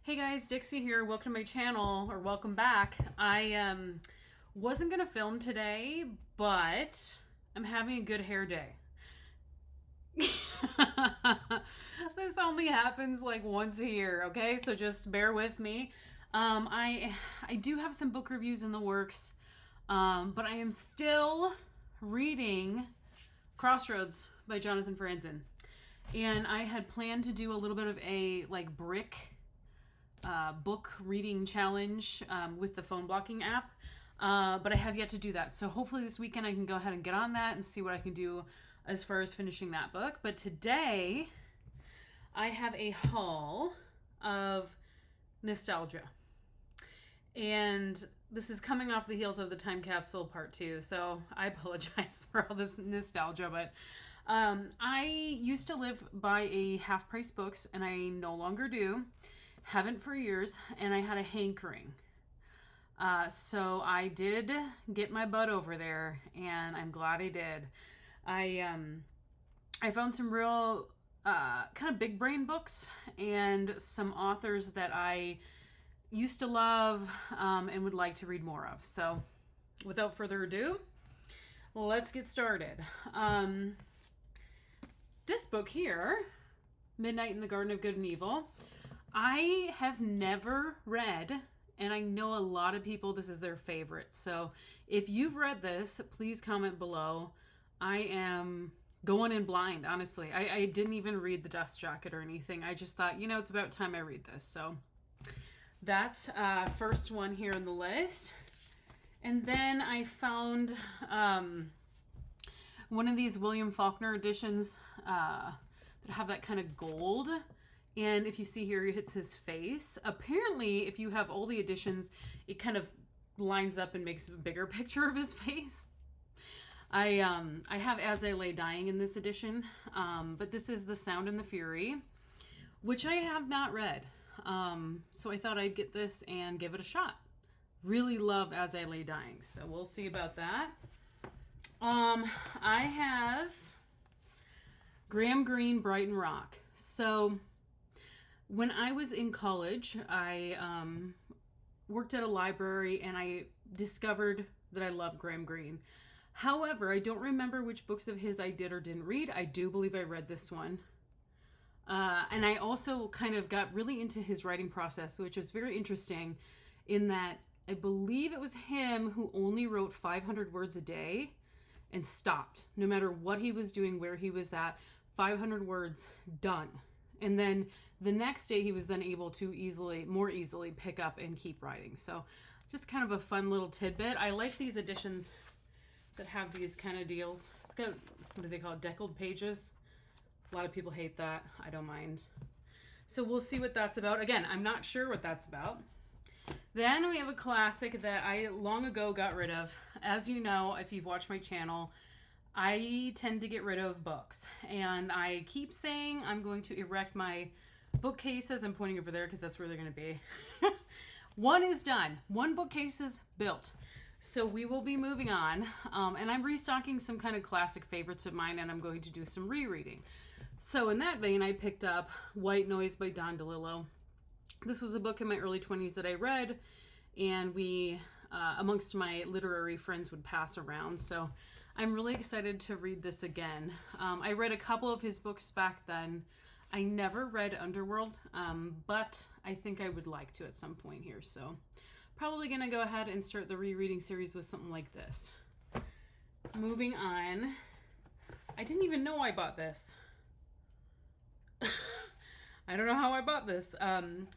Hey guys, Dixie here. Welcome to my channel, or welcome back. I wasn't gonna film today, but I'm having a good hair day. This only happens like once a year, okay? So just bear with me. I do have some book reviews in the works, but I am still reading Crossroads by Jonathan Franzen, and I had planned to do a little bit of a like brick book reading challenge with the phone blocking app, but I have yet to do that. So hopefully this weekend I can go ahead and get on that and see what I can do as far as finishing that book. But today I have a haul of nostalgia, and this is coming off the heels of the time capsule part 2, so I apologize for all this nostalgia. But I used to live by a Half Price Books, and I no longer do. Haven't for years, and I had a hankering. So I did get my butt over there, and I'm glad I did. I found some real kind of big brain books and some authors that I used to love and would like to read more of. So without further ado, let's get started. This book here, Midnight in the Garden of Good and Evil, I have never read, and I know a lot of people, this is their favorite. So if you've read this, please comment below. I am going in blind, honestly. I didn't even read the dust jacket or anything. I just thought, it's about time I read this. So that's first one here on the list. And then I found one of these William Faulkner editions that have that kind of gold. And if you see here, it's his face. Apparently, if you have all the editions, it kind of lines up and makes a bigger picture of his face. I have As I Lay Dying in this edition, but this is The Sound and the Fury, which I have not read. So I thought I'd get this and give it a shot. Really love As I Lay Dying, so we'll see about that. I have Graham Greene, Brighton Rock. So when I was in college, I worked at a library, and I discovered that I love Graham Greene. However, I don't remember which books of his I did or didn't read. I do believe I read this one. And I also kind of got really into his writing process, which was very interesting in that I believe it was him who only wrote 500 words a day and stopped. No matter what he was doing, where he was at, 500 words, done. And then the next day he was then able to more easily pick up and keep writing. So just kind of a fun little tidbit. I like these editions that have these kind of deals. It's got, what do they call it, deckled pages. A lot of people hate that. I don't mind. So we'll see what that's about. Again, I'm not sure what that's about. Then we have a classic that I long ago got rid of. As you know, if you've watched my channel, I tend to get rid of books, and I keep saying I'm going to erect my bookcases. I'm pointing over there because that's where they're going to be. One is done. One bookcase is built. So we will be moving on, and I'm restocking some kind of classic favorites of mine, and I'm going to do some rereading. So in that vein, I picked up White Noise by Don DeLillo. This was a book in my early 20s that I read, and we, amongst my literary friends, would pass around. So I'm really excited to read this again. I read a couple of his books back then. I never read Underworld, but I think I would like to at some point here. So probably going to go ahead and start the rereading series with something like this. Moving on. I didn't even know I bought this. I don't know how I bought this.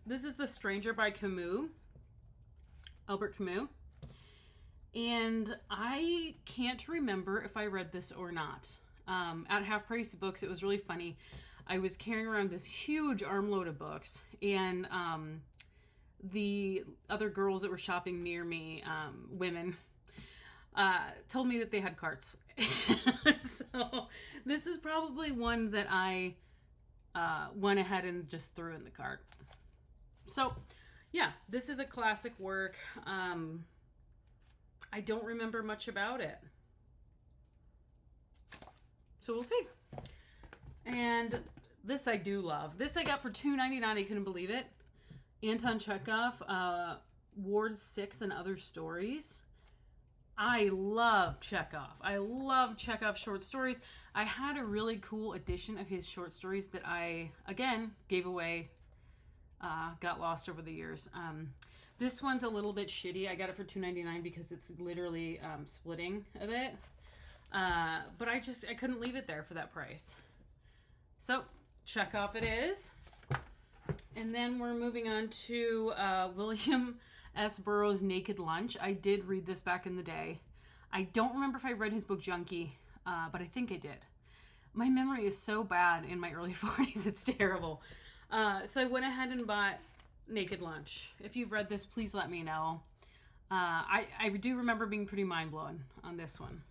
This is The Stranger by Camus. Albert Camus. And I can't remember if I read this or not. At Half Price Books, it was really funny. I was carrying around this huge armload of books, and the other girls that were shopping near me, women, told me that they had carts. So this is probably one that I went ahead and just threw in the cart. So yeah, this is a classic work. I don't remember much about it. So we'll see. And this I do love. This I got for $2.99. I couldn't believe it. Anton Chekhov, Ward 6 and Other Stories. I love Chekhov. I love Chekhov short stories. I had a really cool edition of his short stories that I, again, gave away, got lost over the years. This one's a little bit shitty. I got it for $2.99 because it's literally splitting a bit. But I couldn't leave it there for that price. So, Chekhov it is. And then we're moving on to William S. Burroughs' Naked Lunch. I did read this back in the day. I don't remember if I read his book Junkie, but I think I did. My memory is so bad in my early 40s, it's terrible. So I went ahead and bought Naked Lunch. If you've read this, please let me know. I do remember being pretty mind-blown on this one.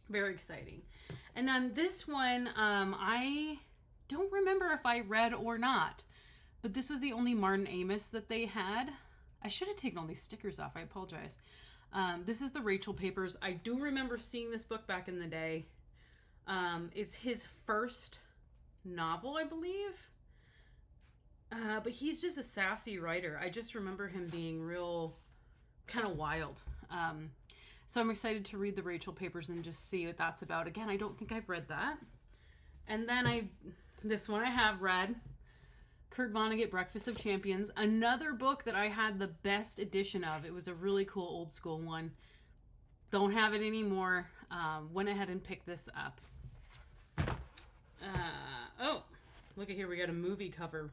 Very exciting. And on this one, I don't remember if I read or not, but this was the only Martin Amis that they had. I should have taken all these stickers off. I apologize. This is the Rachel Papers. I do remember seeing this book back in the day. It's his first novel, I believe. But he's just a sassy writer. I just remember him being real kind of wild. So I'm excited to read the Rachel Papers and just see what that's about. Again, I don't think I've read that. And then this one I have read. Kurt Vonnegut, Breakfast of Champions. Another book that I had the best edition of. It was a really cool old school one. Don't have it anymore. Went ahead and picked this up. Oh, look at here. We got a movie cover.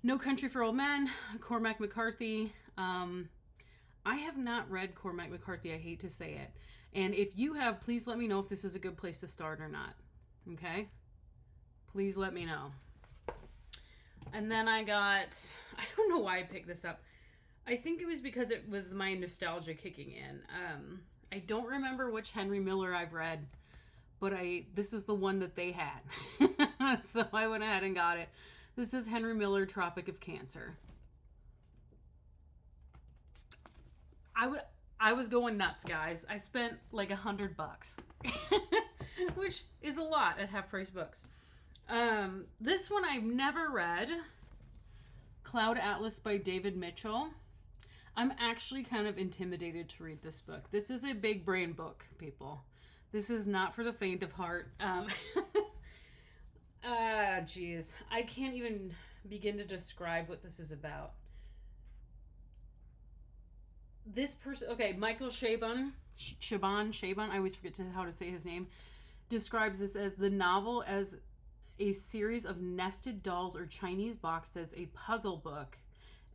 No Country for Old Men, Cormac McCarthy. I have not read Cormac McCarthy. I hate to say it. And if you have, please let me know if this is a good place to start or not. Okay? Please let me know. And then I don't know why I picked this up. I think it was because it was my nostalgia kicking in. I don't remember which Henry Miller I've read, but this is the one that they had. So I went ahead and got it. This is Henry Miller, Tropic of Cancer. I was going nuts, guys. I spent like $100, which is a lot at half-price books. This one I've never read. Cloud Atlas by David Mitchell. I'm actually kind of intimidated to read this book. This is a big brain book, people. This is not for the faint of heart. Geez. I can't even begin to describe what this is about. This person, okay, Michael Chabon, I always forget how to say his name, describes this as the novel as a series of nested dolls or Chinese boxes, a puzzle book,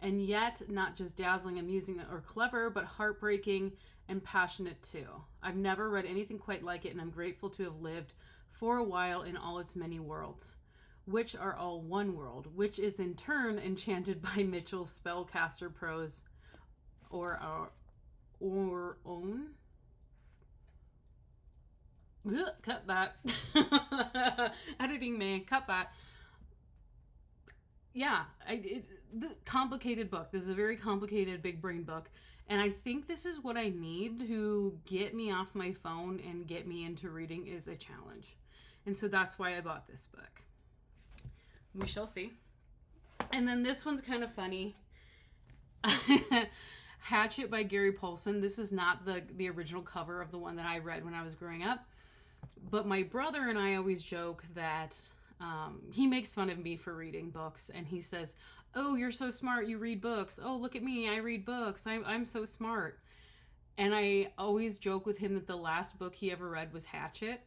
and yet not just dazzling, amusing, or clever, but heartbreaking and passionate too. I've never read anything quite like it, and I'm grateful to have lived for a while in all its many worlds, which are all one world, which is in turn enchanted by Mitchell's spellcaster prose or own. Cut that. Editing me. Cut that. Yeah, the complicated book. This is a very complicated big brain book. And I think this is what I need to get me off my phone and get me into reading is a challenge. And so that's why I bought this book. We shall see. And then this one's kind of funny. Hatchet by Gary Paulson. This is not the original cover of the one that I read when I was growing up. But my brother and I always joke that he makes fun of me for reading books. And he says, oh, you're so smart, you read books. Oh, look at me, I read books. I'm so smart. And I always joke with him that the last book he ever read was Hatchet.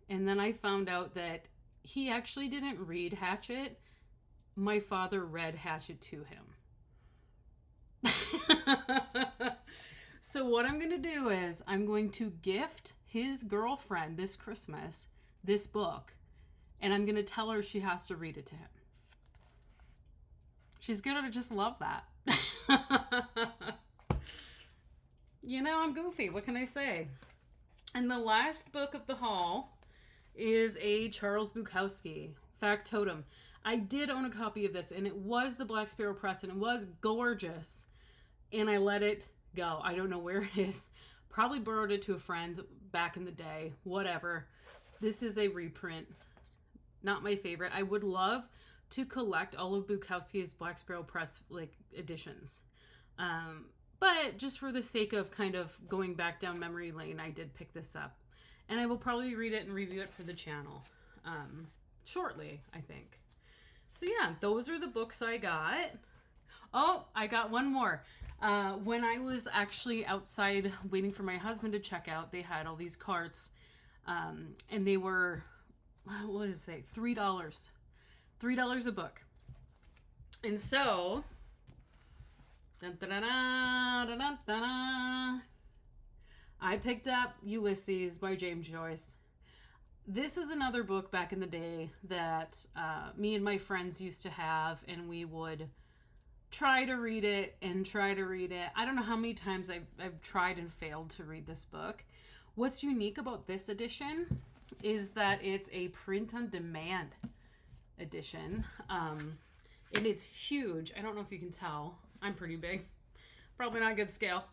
And then I found out that he actually didn't read Hatchet. My father read Hatchet to him. So what I'm going to do is I'm going to gift his girlfriend this Christmas this book, and I'm going to tell her she has to read it to him. She's going to just love that. You know, I'm goofy. What can I say? And the last book of the haul is a Charles Bukowski, Factotum. I did own a copy of this, and it was the Black Sparrow Press, and it was gorgeous. And I let it go. I don't know where it is. Probably borrowed it to a friend back in the day. Whatever. This is a reprint. Not my favorite. I would love to collect all of Bukowski's Black Sparrow Press like editions. But just for the sake of kind of going back down memory lane, I did pick this up. And I will probably read it and review it for the channel shortly, I think. So yeah, those are the books I got. Oh, I got one more. When I was actually outside waiting for my husband to check out, they had all these carts. And they were, what does it say? $3. $3 a book. And so, dun, dun, dun, dun, dun, dun, I picked up Ulysses by James Joyce. This is another book back in the day that me and my friends used to have, and we would try to read it and try to read it. I don't know how many times I've tried and failed to read this book. What's unique about this edition is that it's a print-on-demand edition. And it's huge. I don't know if you can tell. I'm pretty big. Probably not a good scale.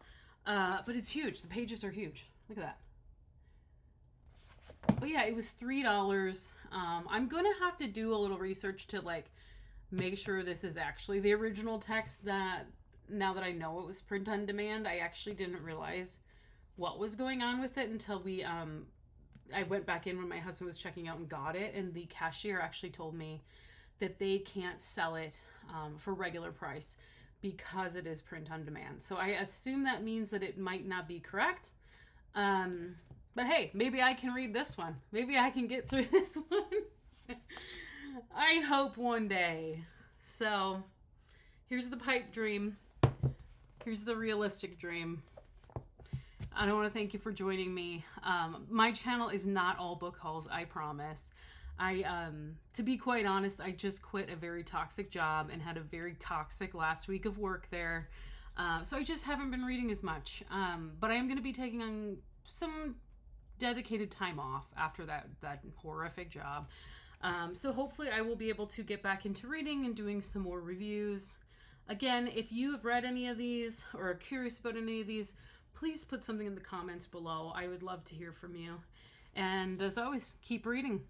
But it's huge. The pages are huge. Look at that. But yeah, it was $3. I'm going to have to do a little research to like make sure this is actually the original text, that now that I know it was print on demand, I actually didn't realize what was going on with it until we I went back in when my husband was checking out and got it, and the cashier actually told me that they can't sell it for regular price because it is print on demand. So I assume that means that it might not be correct. But hey, maybe I can read this one. Maybe I can get through this one. I hope one day. So here's the pipe dream. Here's the realistic dream. I want to thank you for joining me. My channel is not all book hauls, I promise. To be quite honest, I just quit a very toxic job and had a very toxic last week of work there. So I just haven't been reading as much. But I am going to be taking on some dedicated time off after that horrific job. So hopefully I will be able to get back into reading and doing some more reviews. Again, if you have read any of these or are curious about any of these, please put something in the comments below. I would love to hear from you. And as always, keep reading.